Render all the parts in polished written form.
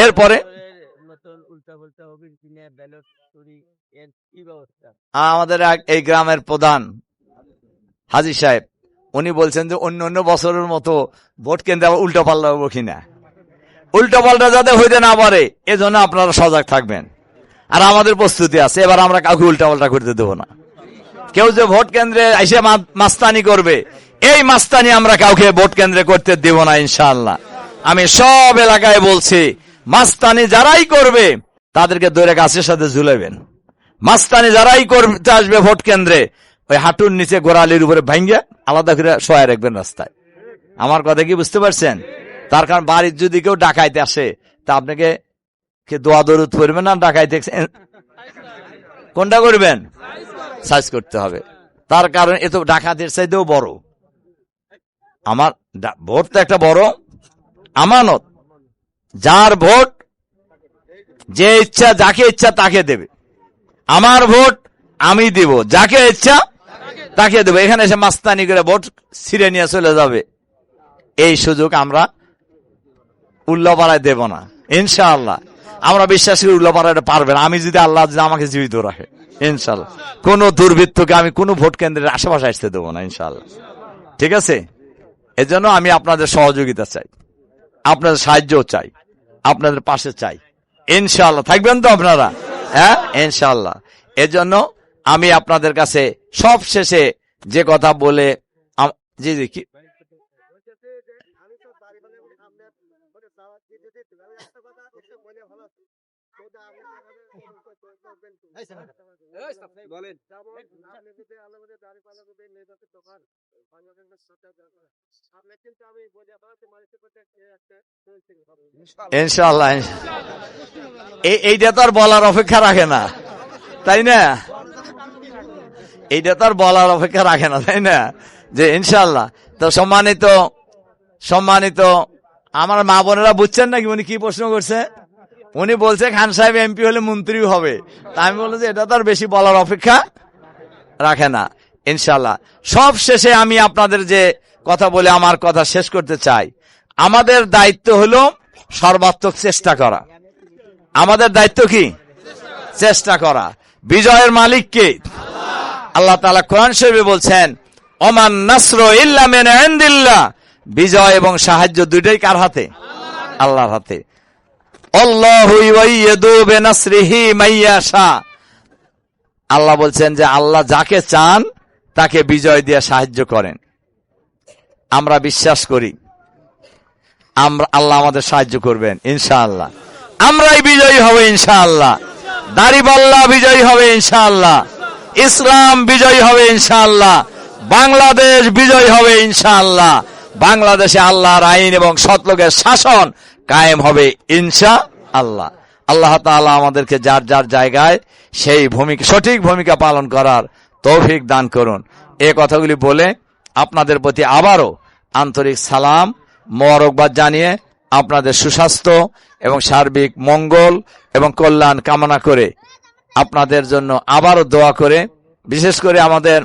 এরপরে আমাদের এই গ্রামের প্রধান হাজী সাহেব উনি বলছেন যে অন্য অন্য বছরের মতো ভোট কেন্দ্রে আবার উল্টো পাল্টা হবো কিনা, উল্টো পাল্টা যাতে হইতে না পারে এজন্য আপনারা সজাগ থাকবেন। আর আমাদের প্রস্তুতি আছে, এবার আমরা কাউকে উল্টা পাল্টা করতে দেবো না। কেউ যে ভোট কেন্দ্রে এসে মাস্তানি করবে, এই মাস্তানি আমরা কাউকে ভোট কেন্দ্রে করতে দেব না ইনশাআল্লাহ। আমি সব এলাকায় বলছি, মাস্তানি যারাই করবে তাদেরকে ধরে গাছের সাথে ঝুলাবেন। মাস্তানি যারাই করতে আসবে ভোট কেন্দ্রে, ওই হাঁটুর নিচে গোড়ালির উপরে ভাঙ্গে আলাদা করে শোয়া রাখবেন রাস্তায়। আমার কথা কি বুঝতে পারছেন? তার কারণ বাড়ির যদি কেউ ডাকাইতে আসে তা আপনাকে দোয়া দরুদ করবেন না, ডাকাইতে কোনটা করবেন? সাইজ করতে হবে। তার কারণ এ তো ডাকাতের চাইতেও বড়। আমার ভোট তো একটা বড় আমানত। যার ভোট যে ইচ্ছা যাকে ইচ্ছা তাকে দেবে। আমার ভোট আমি দিব, যাকে ইচ্ছা তাকে দেবে। এখানে এসে মাস্তানি করে ভোট ছিঁড়ে নিয়ে চলে যাবে, এই সুযোগ আমরা উল্লাপাড়ায় দেব না ইনশাআল্লাহ। আমরা বিশ্বাস করি উল্লাপাড়াটা পারবেন, আমি যদি আল্লাহ আমাকে জীবিত রাখে ইনশাআল্লাহ। কোন দুর্বৃত্তকে আমি কোন ভোট কেন্দ্রের আশেপাশে আসতে দেবো না ইনশাআল্লাহ। ঠিক আছে? এজন্য আমি আপনাদের সহযোগিতা চাই, আপনাদের সাহায্য চাই, আপনাদের পাশে চাই ইনশাআল্লাহ। থাকবেন তো আপনারা? হ্যাঁ ইনশাআল্লাহ। এজন্য আমি আপনাদের কাছে সব শেষে যে কথা বলে জি জি কি ইনশাআল্লাহ। এইটা তো আর বলার অপেক্ষা রাখে না, তাই না? এইটা তো আর বলার অপেক্ষা রাখে না, তাই না? যে ইনশাআল্লাহ। তো সম্মানিত আমার মা বোনেরা বুঝছেন নাকি উনি কি প্রশ্ন করছে? উনি বলছে খান সাহেব এমপি হলে মন্ত্রী হবে। তা আমি বললাম যে এটা তো আর বেশি বলার অপেক্ষা রাখে না ইনশাআল্লাহ। সব শেষে আমি আপনাদের যে কথা বলে আমার কথা শেষ করতে চাই, আমাদের দায়িত্ব হলো সর্বাত্মক চেষ্টা করা। আমাদের দায়িত্ব কি? চেষ্টা করা। বিজয়ের মালিক কে? আল্লাহ তাআলা কোরআন শরীফে বলছেন, ওমান নাসরু ইল্লা মিন ইনদিল্লাহ। বিজয় এবং সাহায্য দুইটাই কার হাতে? আল্লাহর হাতে। আল্লাহু ইউয়াইয়িদু বিনাসরিহি মাইয়াশা। আল্লাহ বলছেন যে আল্লাহ যাকে চান তাকে বিজয় দিয়ে সাহায্য করেন। আমরা বিশ্বাস করি আল্লাহ আমাদের সাহায্য করবেন ইনশাআল্লাহ। আমরাই বিজয়ী হবে ইনশাআল্লাহ। দাড়িপাল্লা বিজয়ী হবে ইনশাআল্লাহ। ইসলাম বিজয়ী হবে ইনশাআল্লাহ। বাংলাদেশ বিজয়ী হবে ইনশাআল্লাহ। বাংলাদেশে আল্লাহর আইন এবং সৎলোকের শাসন কায়েম হবে ইনশাআল্লাহ। আল্লাহ তাআলা আমাদেরকে যার যার জায়গায় সেই সঠিক ভূমিকা পালন করার তৌফিক দান করুন। এই কথাগুলি বলে আপনাদের প্রতি আবারও আন্তরিক সালাম মোবারকবাদ জানিয়ে আপনাদের সুস্বাস্থ্য এবং সার্বিক মঙ্গল এবং কল্যাণ কামনা করে আপনাদের জন্য আবারও দোয়া করে, বিশেষ করে আমাদের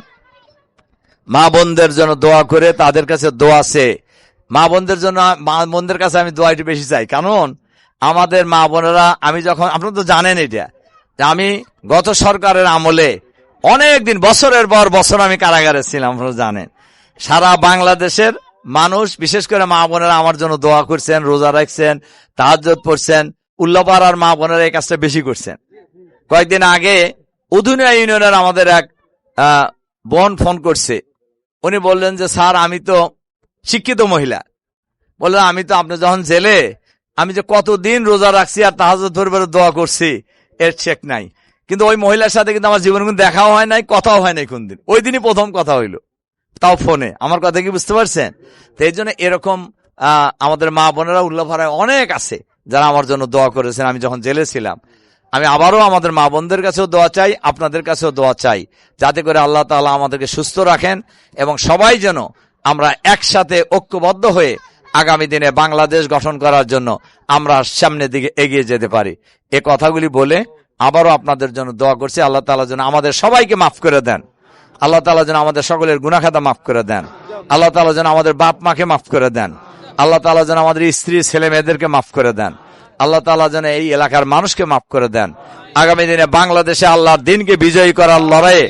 মা বোনদের জন্য দোয়া করে, তাদের কাছে দোয়া চেয়ে মা বোনদের জন্য, মা বোনদের কাছে আমি দোয়া একটু বেশি চাই। কারণ আমাদের মা বোনেরা, আমি যখন, আপনারা তো জানেন এটা, যে আমি গত সরকারের আমলে অনেক দিন বছরের পর বছর আমি কারাগারে ছিলাম, আপনারা জানেন। সারা বাংলাদেশের মানুষ, বিশেষ করে মা বোনেরা আমার জন্য দোয়া করছেন, রোজা রাখছেন, তাহাজ্জুদ পড়ছেন। উল্লাপাড়ার মা বোনেরা এই কাজটা বেশি করছেন। কয়েকদিন আগে উধুনিয়া ইউনিয়নের আমাদের এক বোন ফোন করছে। উনি বললেন যে স্যার আমি তো শিক্ষিত মহিলা, বললেন আমি তো আপনি যখন জেলে আমি যে কতদিন রোজা রাখছি আর তাহাজ্জুদ পড়ে দোয়া করছি এর চেক নাই। কিন্তু ওই মহিলার সাথে কিন্তু আমার জীবনে কোনো দেখাও হয় নাই, কথাও হয় নাই কোনদিন। ওই দিনই প্রথম কথা হইলো, তাও ফোনে। আমার কথা কি বুঝতে পারছেন? তো এই জন্য এরকম আমাদের মা বোনেরা উল্লাপাড়ায় অনেক আছে যারা আমার জন্য দোয়া করেছেন আমি যখন জেলে ছিলাম। আমি আবারও আমাদের মা বোনদের কাছেও দোয়া চাই, আপনাদের কাছেও দোয়া চাই, যাতে করে আল্লাহ তাআলা আমাদেরকে সুস্থ রাখেন এবং সবাই যেন আমরা একসাথে ঐক্যবদ্ধ হয়ে আগামী দিনে বাংলাদেশ গঠন করার জন্য আমরা সামনের দিকে এগিয়ে যেতে পারি। এ কথাগুলি বলে আবারও আপনাদের জন্য দোয়া করছি। আল্লাহ তাআলা যেন আমাদের সবাইকে মাফ করে দেন। আল্লাহ তাআলা যেন আমাদের সকলের গুনাহ খাতা মাফ করে দেন। আল্লাহ তাআলা যেন আমাদের বাপ মাকে মাফ করে দেন। আল্লাহ তাআলা যেন আমাদের স্ত্রী ছেলে মেয়েদেরকে মাফ করে দেন। আল্লাহ তাআলা যেন এই এলাকার মানুষকে মাফ করে দেন। আগামী দিনে বাংলাদেশে আল্লাহর দিনকে বিজয়ী করার লড়াইয়ে